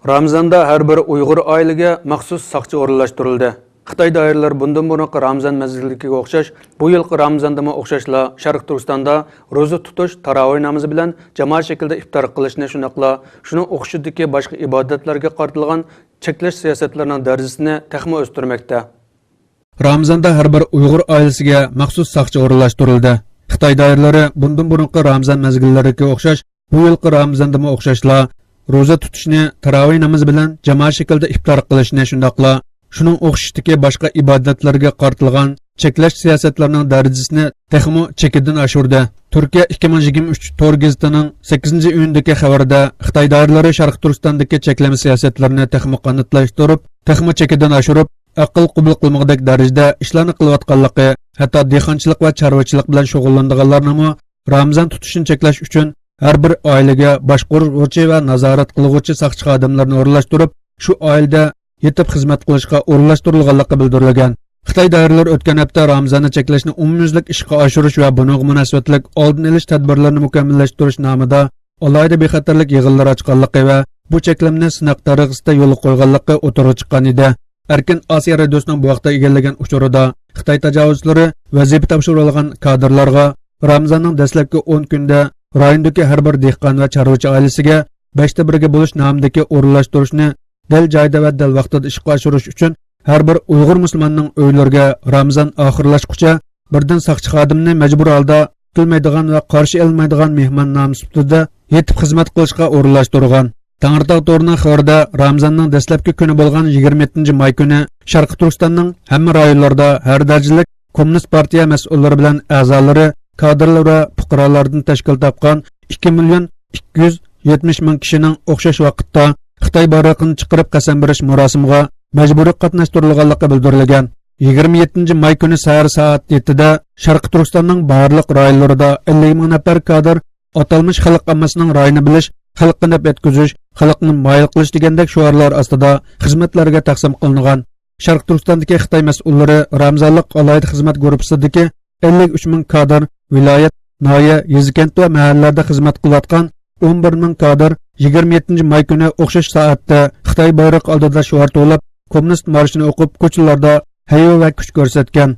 Ramzanda har bir Uyg'ur oilaga maxsus soqchi o'rinlashtirildi. Xitoy doiralari bundan burungi Ramzan mezgiliga o'xshash, bu yilgi Ramzandama o'xshashla Sharq Turkistonda ro'za tutish, tarovih namozi bilan jamoat shaklida iftor qilishni shunaqla, shuning o'xshidagi boshqa ibodatlarga qaratilgan cheklash siyosatlarining darajasini texmo o'stirmoqda. Ramzanda har bir Uyg'ur oilasiga maxsus soqchi o'rinlashtirildi. Xitoy doiralari bundan burungi Ramzan mezgillariga o'xshash, bu yilgi Ramzandama o'xshashla ro'za tutishni, tarovih namozi bilan jamoat shaklida iftor qilishni shundoqla, shuning o'xshishdagi boshqa ibodatlarga qaratilgan cheklash siyosatlarining darajasini texmo chekidan oshirdi. Turkiya 2023 to'r gazetining 8-iyundagi xabarida Xitoy doiralari Sharq Turkistondagi cheklama siyosatlarini texmo qanotlantirib, texmo chekidan oshirib, aql qabul qilmoqdek darajada ishlarni qilayotganligi, hatto dehqonchilik va chorvachilik bilan shug'ullanganlarni Ramzan tutishni cheklash uchun har bir oilaga boshqaruvchi va nazorat qiluvchi soqchi xodimlarni o'rinlashtirib, shu oilada yetib xizmat qilishga o'rinlashtirilganligi bildirilgan. Xitoy doiralari o'tgan hafta Ramzanni cheklashni umumyuzlik ishga oshirish va bunga munosabatlik oldin olish tadbirlarini mukammallashtirish nomida alohida bexatarlik yig'inlari ochganligi va bu cheklamni sinaq tariqasida yo'l qo'yganligi o'tirib chiqqan edi. Erkin Osiyo radiosining bu vaqtda egallagan uchurida Xitoy tajovuzchilari vazifa topshirilgan kadrlarga Ramzanning dastlabki 10 kunda rayondagi har bir dehqon va chorvachi oilasiga 5ta birga bo'lish nomidagi o'rinlashtirishni dal joyda va dal vaqtida ishga oshirish uchun har bir Uyg'ur musulmonning uylariga Ramzan oxirlashguncha birdan soqchi xodimni majbur holda kutilmaydigan va qarshi olmaydigan mehmon nomi sifatida yetib xizmat qilishga o'rinlashtirgan. Tangirtog' to'rining xabarida Ramzanning dastlabki kuni bo'lgan 27-may kuni Sharq Turkistonning hamma rayonlarida har darajalik Kommunist partiya mas'ullari bilan a'zolari, kadrlar va fuqarolardan tashkil topgan 2,270,000 kishining o'xshash vaqtda Xitoy bayrog'ini chiqarib qasam berish murosimiga majburiy qatnashtirilganligi bildirilgan. 27-may kuni soat 7da Sharq Turkistonning barliq rayonlarida 50 ming nafar kadr atalmish xalq ammasining rayini bilish, xalqqa naf etkizish, xalqni mayil qilish degandek shuarlar ostida xizmatlarga taqsim qilingan. Sharq Turkistondagi Xitoy mas'ullari Ramzonlik alohida xizmat guruhidagi 53 ming kadr viloyat, noya, yezikent va mahallalarda xizmat qilayotgan 11 ming kadr 27-may kuni o'xshash soatda Xitoy bayroq oldida shuar to'lab, kommunist marshini o'qib, ko'chalarda hayva va kuch ko'rsatgan.